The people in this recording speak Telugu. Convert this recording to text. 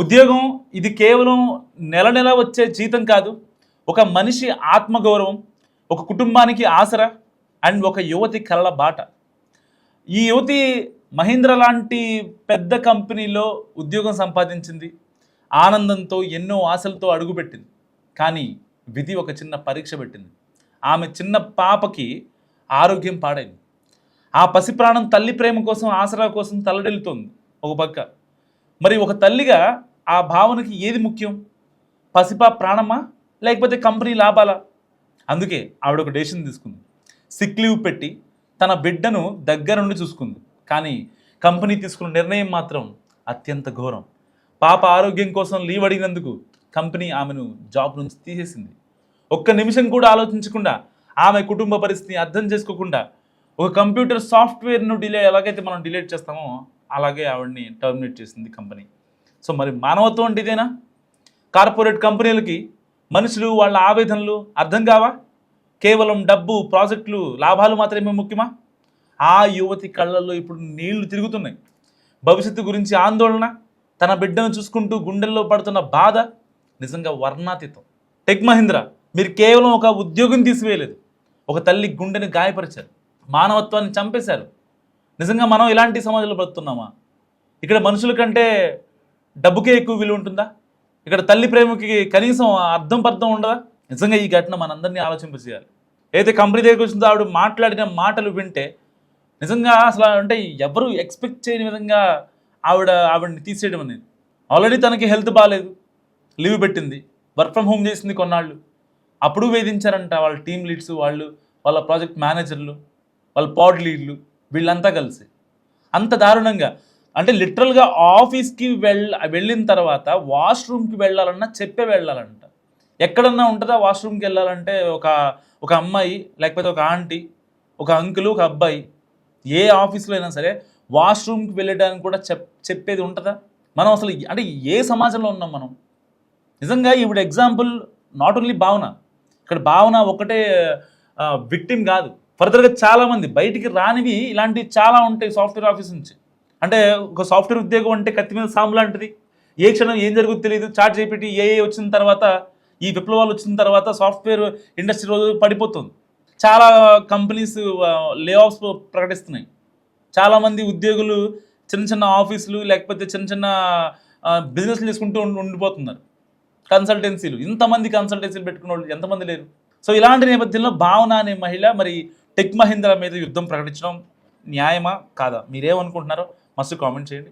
ఉద్యోగం ఇది కేవలం నెల నెల వచ్చే జీతం కాదు. ఒక మనిషి ఆత్మగౌరవం, ఒక కుటుంబానికి ఆసరా అండ్ ఒక యువతి కలల బాట. ఈ యువతి మహీంద్ర లాంటి పెద్ద కంపెనీలో ఉద్యోగం సంపాదించింది. ఆనందంతో ఎన్నో ఆశలతో అడుగుపెట్టింది. కానీ విధి ఒక చిన్న పరీక్ష పెట్టింది. ఆమె చిన్న పాపకి ఆరోగ్యం పాడైంది. ఆ పసిప్రాణం తల్లి ప్రేమ కోసం, ఆసరా కోసం తల్లడిల్లుతోంది ఒక పక్క. మరి ఒక తల్లిగా ఆ భావనకి ఏది ముఖ్యం? ప్రాణమా లేకపోతే కంపెనీ లాభాలా? అందుకే ఆవిడ ఒక డెసిషన్ తీసుకుంది. సిక్ లీవ్ పెట్టి తన బిడ్డను దగ్గర నుండి చూసుకుంది. కానీ కంపెనీ తీసుకున్న నిర్ణయం మాత్రం అత్యంత ఘోరం. పాప ఆరోగ్యం కోసం లీవ్ అడిగినందుకు కంపెనీ ఆమెను జాబ్ నుంచి తీసేసింది. ఒక్క నిమిషం కూడా ఆలోచించకుండా, ఆమె కుటుంబ పరిస్థితిని అర్థం చేసుకోకుండా ఒక కంప్యూటర్ సాఫ్ట్వేర్ను ఎలాగైతే మనం డిలీట్ చేస్తామో అలాగే ఆవిడని టర్మినేట్ చేసింది కంపెనీ. సో మరి మానవత్వం అంటే ఇదేనా? కార్పొరేట్ కంపెనీలకి మనుషులు, వాళ్ళ ఆవేదనలు అర్థం కావా? కేవలం డబ్బు, ప్రాజెక్టులు, లాభాలు మాత్రమే ముఖ్యమా? ఆ యువతి కళ్ళల్లో ఇప్పుడు నీళ్లు తిరుగుతున్నాయి. భవిష్యత్తు గురించి ఆందోళన, తన బిడ్డను చూసుకుంటూ గుండెల్లో పడుతున్న బాధ నిజంగా వర్ణాతీతం. టెక్ మహీంద్ర, మీరు కేవలం ఒక ఉద్యోగం తీసివేయలేదు, ఒక తల్లి గుండెని గాయపరిచారు, మానవత్వాన్ని చంపేశారు. నిజంగా మనం ఇలాంటి సమాజంలో బ్రతుకుతున్నామా? ఇక్కడ మనుషుల కంటే డబ్బుకే ఎక్కువ విలువ ఉంటుందా? ఇక్కడ తల్లి ప్రేమకి కనీసం అర్థం పర్థం ఉండదా? నిజంగా ఈ ఘటన మనందరినీ ఆలోచింపజేయాలి. అయితే కంపెనీ దగ్గరికి వచ్చిందో ఆవిడ మాట్లాడిన మాటలు వింటే నిజంగా అసలు అంటే ఎవరు ఎక్స్పెక్ట్ చేయని విధంగా ఆవిడని తీసేయడం అనేది. ఆల్రెడీ తనకి హెల్త్ బాగాలేదు, లీవ్ పెట్టింది, వర్క్ ఫ్రమ్ హోమ్ చేసింది కొన్నాళ్ళు. అప్పుడు వేధించారంట వాళ్ళ టీమ్ లీడ్స్, వాళ్ళ ప్రాజెక్ట్ మేనేజర్లు, వాళ్ళ పాడ్ లీడ్లు, వీళ్ళంతా కలిసి అంత దారుణంగా. అంటే లిటరల్గా ఆఫీస్కి వెళ్ళిన తర్వాత వాష్రూమ్కి వెళ్ళాలన్నా చెప్పే వెళ్ళాలంట. ఎక్కడన్నా ఉంటుందా వాష్రూమ్కి వెళ్ళాలంటే? ఒక అమ్మాయి, లేకపోతే ఒక ఆంటీ, ఒక అంకులు, ఒక అబ్బాయి, ఏ ఆఫీస్లో అయినా సరే వాష్రూమ్కి వెళ్ళడానికి కూడా చెప్పేది ఉంటుందా? మనం అసలు అంటే ఏ సమాజంలో ఉన్నాం మనం? నిజంగా ఈవిడ ఎగ్జాంపుల్ నాట్ ఓన్లీ భావన. ఇక్కడ భావన ఒకటే విక్టిమ్ కాదు. ఫర్దర్గా చాలామంది బయటికి రానివి ఇలాంటివి చాలా ఉంటాయి సాఫ్ట్వేర్ ఆఫీస్ నుంచి. అంటే ఒక సాఫ్ట్వేర్ ఉద్యోగం అంటే కత్తి మీద సాము లాంటిది. ఏ క్షణం ఏం జరుగుతుందో తెలియదు. చాట్ జీపీటీ, ఏఐ వచ్చిన తర్వాత, ఈ విప్లవాలు వచ్చిన తర్వాత సాఫ్ట్వేర్ ఇండస్ట్రీ రోజు పడిపోతుంది. చాలా కంపెనీస్ లే ఆఫ్స్ ప్రకటిస్తున్నాయి. చాలామంది ఉద్యోగులు చిన్న చిన్న ఆఫీసులు, లేకపోతే చిన్న చిన్న బిజినెస్లు చేసుకుంటూ ఉండిపోతున్నారు. కన్సల్టెన్సీలు, ఇంతమంది కన్సల్టెన్సీలు పెట్టుకున్న వాళ్ళు ఎంతమంది లేరు? సో ఇలాంటి నేపథ్యంలో భావన అనే మహిళ మరి టెక్ మహీంద్ర మీద యుద్ధం ప్రకటించడం న్యాయమా కాదా? మీరేమనుకుంటున్నారో మస్తు కామెంట్ చేయండి.